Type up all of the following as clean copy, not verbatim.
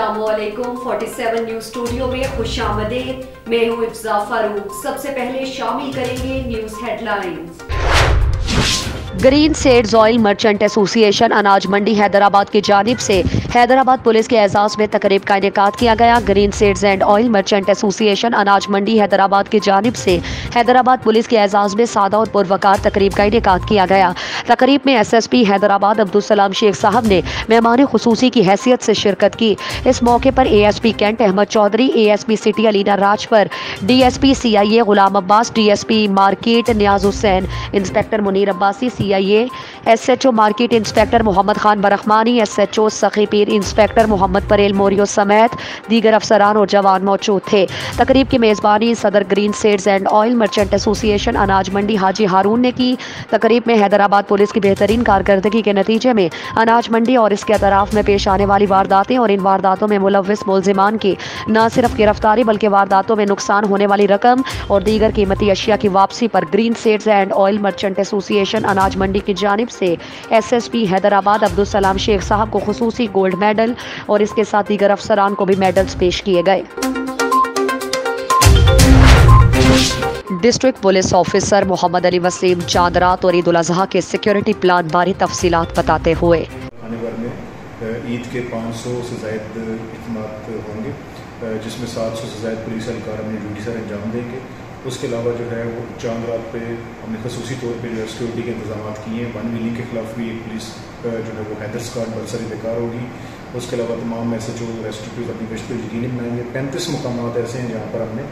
अस्सलामुअलैकुम 47 news studio में खुशामदीद। मैं हूँ इफ्जा फारूक। सबसे पहले शामिल करेंगे news headlines. Green seeds oil merchant association अनाज मंडी हैदराबाद की जानिब से हैदराबाद पुलिस के एजाज में तकरीब का इनेकाद किया गया। Green seeds and oil merchant association अनाज मंडी हैदराबाद की जानिब से हैदराबाद पुलिस के एजाज में सादा और पुरवकार तकरीब का इनेकाद किया गया। तकरीब में SSP हैदराबाद अब्दुल सलाम शेख साहब ने मेहमान खुसूसी की हैसियत से शिरकत की। इस मौके पर ASP cantt Ahmad Chaudhry, ASP city Alina Rajpar, DSP CIA Ghulam Abbas, DSP market Niaz Hussain, inspector Munir Abbasi, CIA SHO market inspector Mohammad Khan Barkhmani, SHO Sakhi पीर इंस्पेक्टर मोहम्मद परेल मोरियो समेत दीगर अफसरान और जवान मौजूद थे। तकरीब की मेज़बानी सदर green seeds and oil merchant association अनाज मंडी हाजी हारून ने की। तकरीब में हैदराबाद पुलिस की बेहतरीन कारकर्दगी के नतीजे में अनाज मंडी और इसके अतराफ में पेश आने वाली वारदातें और इन वारदातों में मुलव्विस मुलजिमान की न सिर्फ गिरफ्तारी बल्कि वारदातों में नुकसान होने वाली रकम और दीगर कीमती अशिया की वापसी पर green seeds and oil merchant association अनाज मंडी की जानिब से SSP हैदराबाद अब्दुल सलाम शेख साहब को खुसूसी गोल्ड मेडल और इसके साथ दीगर अफसरान को भी मेडल्स पेश किए गए। District police officer Mohammad Ali Waseem Chand Raat और ईद उल अजहा के सिक्योरिटी प्लान बारे तफसीलात बताते हुए आने भर में ईद के 500 से ज़ायद इख्तिमात होंगे, जिसमें 700 से ज़ायद पुलिस एहलकार अपनी ड्यूटी से अंजाम देंगे। उसके अलावा जो है वो चांद रात पे हमने खसूसी तौर पे जो है सिक्योरिटी के इंतजाम किए हैं। 1 मिली के खिलाफ भी एक पुलिस जो है वो हैदर स्क्वाड बरसरी बेकार होगी। उसके अलावा तमाम SHO रेस्ट्रिक्टिव अपनी गश्त पर यकीनी बनाएंगे। 35 मुकामात ऐसे हैं जहाँ पर हमने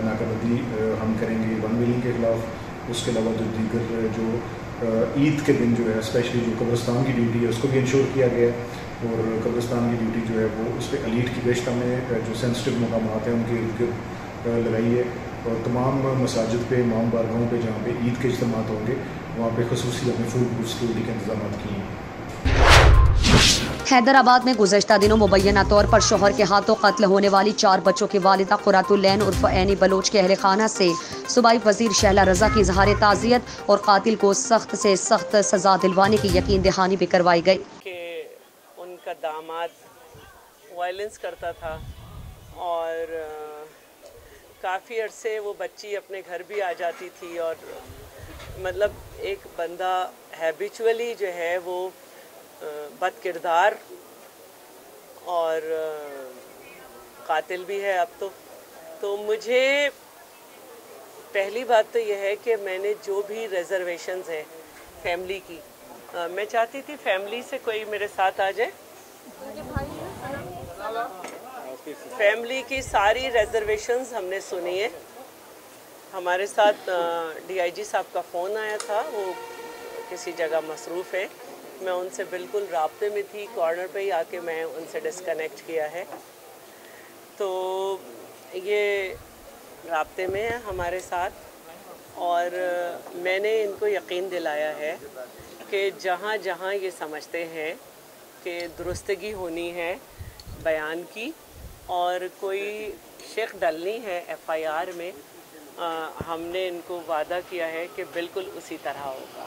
नाकाबंदी हम करेंगे 1 मिली के खिलाफ। उसके अलावा जो दीगर जो ईद के दिन जो है स्पेशली जो कब्रिस्तान की ड्यूटी है उसको भी इंश्योर किया गया और कब्रिस्तान की ड्यूटी जो है वो उस पर एलीट की गश्त हमने जो सेंसिटिव मुकामात हैं उनके इर्द गिर्द लगाई है और तमाम मसाजिद पे इमाम बारगाहों पे जहाँ पे ईद के इज्तिमात होंगे वहाँ पे खसूसी हमने फूड सिक्योरिटी के इंतजाम किए हैं। हैदराबाद में गुज़श्ता दिनों मुबैना तौर पर शोहर के हाथों कत्ल होने वाली 4 बच्चों की वालिदा कुरातुल्लैन उर्फ ऐनी बलोच के अहल खाना से सूबाई वज़ीर शहला रज़ा की इज़हार ताज़ियत और कातिल को सख्त से सख्त सज़ा दिलवाने की यकीन दहानी भी करवाई गई। उनका दामाद वायलेंस करता था और काफ़ी अरसे वो बच्ची अपने घर भी आ जाती थी और मतलब एक बंदा हैबिचुअली जो है वो बद किरदार और कातिल भी है अब तो मुझे पहली बात तो यह है कि मैंने जो भी रिजर्वेशंस हैं फैमिली की मैं चाहती थी फैमिली से कोई मेरे साथ आ जाए। फैमिली की सारी रिजर्वेशंस हमने सुनी है। हमारे साथ DIG साहब का फ़ोन आया था, वो किसी जगह मसरूफ़ है। मैं उनसे बिल्कुल राब्ते में थी, कॉर्नर पे ही आके मैं उनसे डिस्कनेक्ट किया है। तो ये राब्ते में है हमारे साथ और मैंने इनको यकीन दिलाया है कि जहाँ जहाँ ये समझते हैं कि दुरुस्तगी होनी है बयान की और कोई शेख डलनी है FIR में, हमने इनको वादा किया है कि बिल्कुल उसी तरह होगा।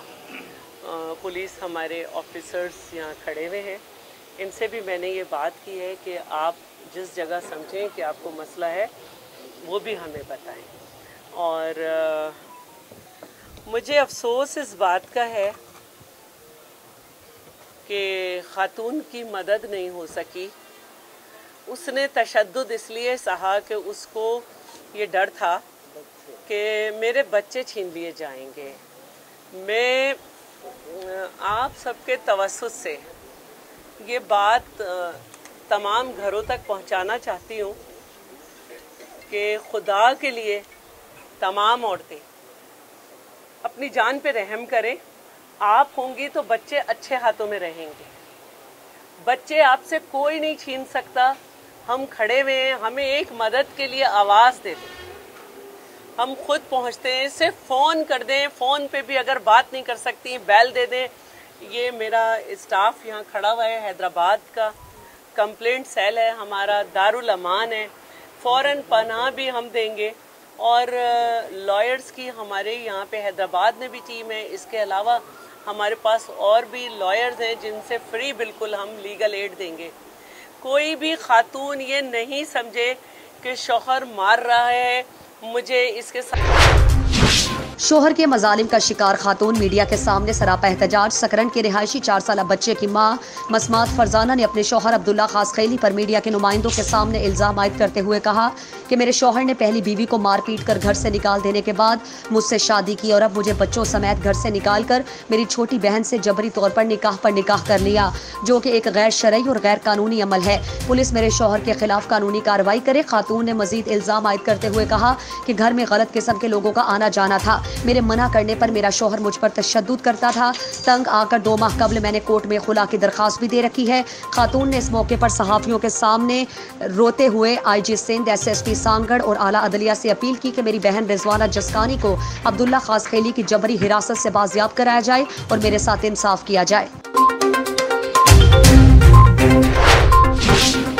पुलिस हमारे ऑफिसर्स यहाँ खड़े हुए हैं, इनसे भी मैंने ये बात की है कि आप जिस जगह समझें कि आपको मसला है वो भी हमें बताएं। और मुझे अफसोस इस बात का है कि ख़ातून की मदद नहीं हो सकी। उसने तशद्दुद इसलिए सहा कि उसको ये डर था कि मेरे बच्चे छीन लिए जाएंगे। मैं आप सबके तवस्सुत से ये बात तमाम घरों तक पहुंचाना चाहती हूँ कि खुदा के लिए तमाम औरतें अपनी जान पे रहम करें। आप होंगी तो बच्चे अच्छे हाथों में रहेंगे। बच्चे आपसे कोई नहीं छीन सकता। हम खड़े हुए हैं, हमें एक मदद के लिए आवाज़ दे दें, हम खुद पहुंचते हैं। सिर्फ फ़ोन कर दें, फ़ोन पे भी अगर बात नहीं कर सकती बेल दे दें। ये मेरा स्टाफ यहाँ खड़ा हुआ है, हैदराबाद का कंप्लेंट सेल है हमारा, दारुल अमान है, फ़ौरन पनाह भी हम देंगे। और लॉयर्स की हमारे यहाँ पे हैदराबाद में भी टीम है। इसके अलावा हमारे पास और भी लॉयर्स हैं जिनसे फ्री बिल्कुल हम लीगल एड देंगे। कोई भी खातून ये नहीं समझे कि शौहर मार रहा है मुझे इसके साथ। शोहर के मजालिम का शिकार खातून मीडिया के सामने सरापा एहतजाज। सकरन के रिहायशी 4 साल बच्चे की मां मसमात फरजाना ने अपने शौहर अब्दुल्ला खासखैली पर मीडिया के नुमाइंदों के सामने इल्जाम आयद करते हुए कहा कि मेरे शौहर ने पहली बीवी को मार पीट कर घर से निकाल देने के बाद मुझसे शादी की और अब मुझे बच्चों समेत घर से निकाल कर मेरी छोटी बहन से जबरी तौर पर निकाह कर लिया, जो कि एक गैर शरई और गैर कानूनी अमल है। पुलिस मेरे शौहर के खिलाफ कानूनी कार्रवाई करे। खातून ने मजीद इल्जाम आयद करते हुए कहा कि घर में गलत किस्म के लोगों का आना जाना था। मेरे मना करने पर मेरा शौहर मुझ पर तशद्दुद करता था। तंग आकर 2 माह कबल मैंने कोर्ट में खुला की दरखास्त भी दे रखी है। खातून ने इस मौके पर सहाफियों के सामने रोते हुए IG सिंध, SSP सांगड़ और आला अदलिया से अपील की कि मेरी बहन रिजवाना जसकानी को अब्दुल्ला खासखैली की जबरी हिरासत से बाजियाब कराया जाए और मेरे साथ इंसाफ किया जाए।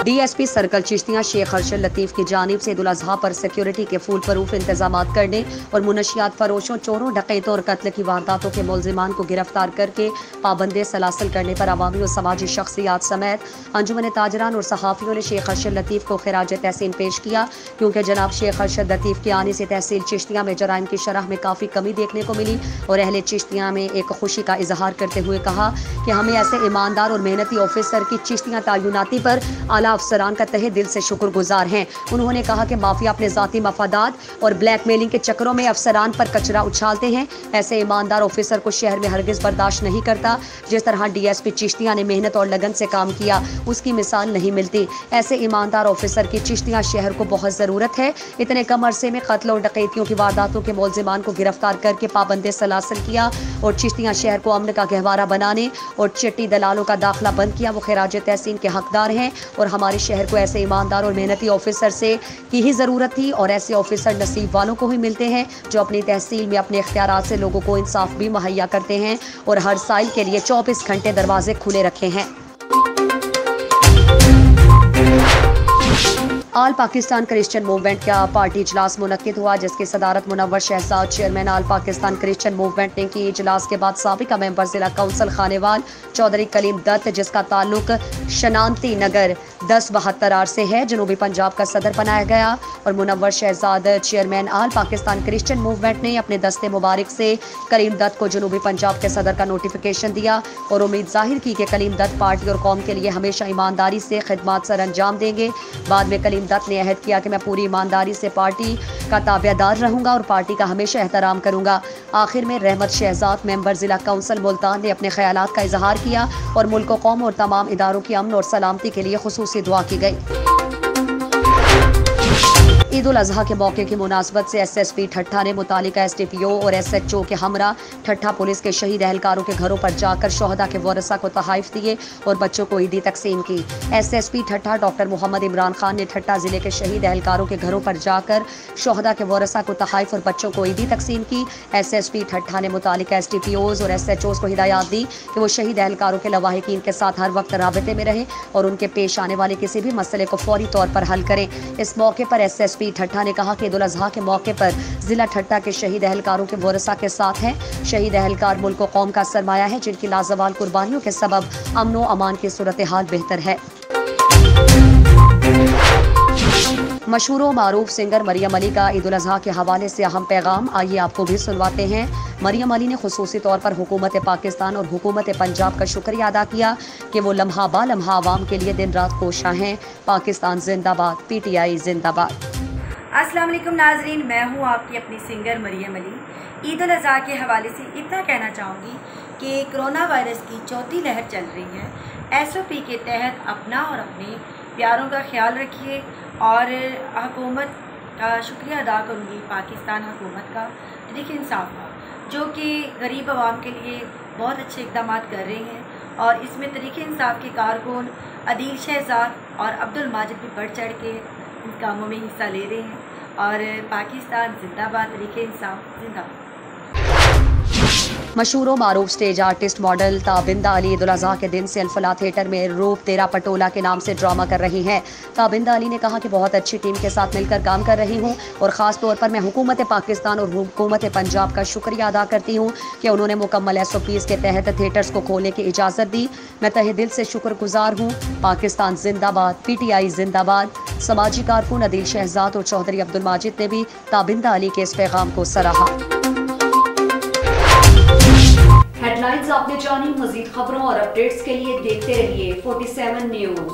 DSP सर्कल चिश्तियाँ शेख अरशद लतीफ़ की जानिब से ईद उल अज़हा पर सिक्योरिटी के फूल फरूफ इंतजाम करने और मुनशियात फरोशों, चोरों, डकैतों और कत्ल की वारदातों के मुलजिमान को गिरफ्तार करके पाबंदे सलासल करने पर अवामी और समाजी शख्सियात समेत अंजुमन ताजरान और सहाफ़ियों ने शेख अरशद लतीफ़ को खिराज तहसीन पेश किया, क्योंकि जनाब शेख अरशद लतीफ़ के आने से तहसील चिश्तियाँ में जराइम की शरह में काफ़ी कमी देखने को मिली। और अहले चिश्तियाँ में एक खुशी का इजहार करते हुए कहा कि हमें ऐसे ईमानदार और मेहनती ऑफिसर की चिश्तियाँ तायुनाती पर आला अफसरान का तहे दिल से शुक्रगुजार हैं। उन्होंने कहा कि माफिया अपने जाती मफादात और ब्लैकमेलिंग के चक्करों में अफसरान पर कचरा उछालते हैं। ऐसे ईमानदार ऑफिसर को शहर में हरगिज बर्दाश्त नहीं करता। जिस तरह DSP चिश्तियाँ ने मेहनत और लगन से काम किया उसकी मिसाल नहीं मिलती। ऐसे ईमानदार ऑफिसर की चिश्तियाँ शहर को बहुत ज़रूरत है। इतने कम अरसे में कत्ल और डकैतियों की वारदातों के मुलजिमान को गिरफ्तार करके पाबंदे सलासल किया और चिश्तियाँ शहर को अमन का गहवारा बनाने और चिट्टी दलालों का दाखिला बंद किया। वो खिराज तहसीन के हकदार हैं और हमारे शहर को ऐसे ईमानदार और मेहनती ऑफिसर से की ही ज़रूरत थी। और ऐसे ऑफिसर नसीब वालों को ही मिलते हैं जो अपनी तहसील में अपने इख्तियारात से लोगों को इंसाफ भी मुहैया करते हैं और हर साइल के लिए 24 घंटे दरवाजे खुले रखे हैं। आल पाकिस्तान क्रिश्चियन मूवमेंट का पार्टी इजलास मुनक्किद हुआ, जिसकी सदारत मुनव्वर शहजाद चेयरमैन आल पाकिस्तान क्रिश्चियन मूवमेंट ने की। इजलास के बाद साबिका मेंबर जिला काउंसिल खानेवाल चौधरी कलीम दत्त, जिसका ताल्लुक शनांती नगर 1072 से है, जनूबी पंजाब का सदर बनाया गया। और मुनव्वर शहजाद चेयरमैन आल पाकिस्तान क्रिश्चियन मूवमेंट ने अपने दस्ते मुबारक से कलीम दत्त को जनूबी पंजाब के सदर का नोटिफिकेशन दिया और उम्मीद जाहिर की कि कलीम दत्त पार्टी और कौम के लिए हमेशा ईमानदारी से खिदमत सर अंजाम देंगे। बाद में कलीम दत्त ने अहद किया कि मैं पूरी ईमानदारी से पार्टी का ताबेदार रहूंगा और पार्टी का हमेशा एहतराम करूंगा। आखिर में रहमत शहजाद मेंबर जिला काउंसिल मुल्तान ने अपने ख्यालात का इजहार किया और मुल्क, कौम और तमाम इदारों की अमन और सलामती के लिए खुसूसी दुआ की गई। ईद उल अज़हा के मौके की मुनासबत से SSP ठट्ठा ने मुतालिका SDPO और SHO के हमरा ठट्ठा पुलिस के शहीद एहलकारों के घरों पर जाकर शोहदा के वारसा को तोहफ़े दिए और बच्चों को ईदी तकसीम की। SSP ठट्ठा डॉक्टर मोहम्मद इमरान खान ने ठट्ठा जिले के शहीद एहलकारों के घरों पर जाकर शोहदा के वारसा को तोहफ़े और बच्चों को ईदी तकसीम की। SSP ठट्ठा ने मुतालिका SDPOs और SHOs को हिदायत दी कि वो शहीद एहलकारों के लवाहिकीन के साथ हर वक्त राबते में रहें और उनके पेश आने वाले किसी भी मसले को फौरी तौर पर हल करें। इस मौके पर SSP ठट्ठा ने कहा कि ईद उल अज़हा के मौके पर जिला ठट्ठा के शहीद एहलकारों के वारसा के साथ हैं। शहीद एहलकार मुल्क और कौम का सरमाया है, जिनकी लाजवाल कुर्बानियों के सबब अमन व अमान की सूरत हाल बेहतर है। मशहूर व मारूफ सिंगर मरियम अली का ईद उल अज़हा के हवाले से अहम पैगाम, आइए आपको भी सुनवाते हैं। मरियम अली ने खुसूसी तौर पर हुकूमत पाकिस्तान और हुकूमत पंजाब का शुक्रिया अदा किया कि वो लम्हा बा लम्हा आवाम के लिए दिन रात कोशा हैं। पाकिस्तान जिंदाबाद, PTI जिंदाबाद। अस्सलाम वालेकुम नाजरीन, मैं हूँ आपकी अपनी सिंगर मरियम अली। ईद उल अज़हा के हवाले से इतना कहना चाहूँगी कि कोरोना वायरस की चौथी लहर चल रही है। SOP के तहत अपना और अपने प्यारों का ख्याल रखिए और हुकूमत का शुक्रिया अदा करूँगी, पाकिस्तान हुकूमत का, तहरीक इंसाफ का, जो कि गरीब आवाम के लिए बहुत अच्छे इक़दाम कर रहे हैं। और इसमें तहरीक इंसाफ के कारकुन अदील शहजाद और अब्दुल माजिद भी बढ़ चढ़ के इन कामों में हिस्सा ले रहे हैं। और पाकिस्तान जिंदाबाद, तहरीक इंसाफ जिंदाबाद। मशहूर व मारूफ stage artist model Tabinda Ali Eid ul Azha के दिन से अल-फलाह थिएटर में रूप तेरा पटोला के नाम से ड्रामा कर रही हैं। ताबिंदा अली ने कहा कि बहुत अच्छी टीम के साथ मिलकर काम कर रही हूं और ख़ास तौर पर मैं हुकूमत पाकिस्तान और हुकूमत पंजाब का शुक्रिया अदा करती हूं कि उन्होंने मुकम्मल SOPs के तहत थिएटर्स को खोलने की इजाज़त दी। मैं तहे दिल से शुक्रगुजार हूँ। पाकिस्तान जिंदाबाद, PTI जिंदाबाद। समाजी कारकुन अदील शहजाद और चौधरी अब्दुल माजिद ने भी ताबिंदा अली के इस पैगाम को सराहा। हेडलाइंस आपने जानी। मजीद खबरों और अपडेट्स के लिए देखते रहिए 47 न्यूज़।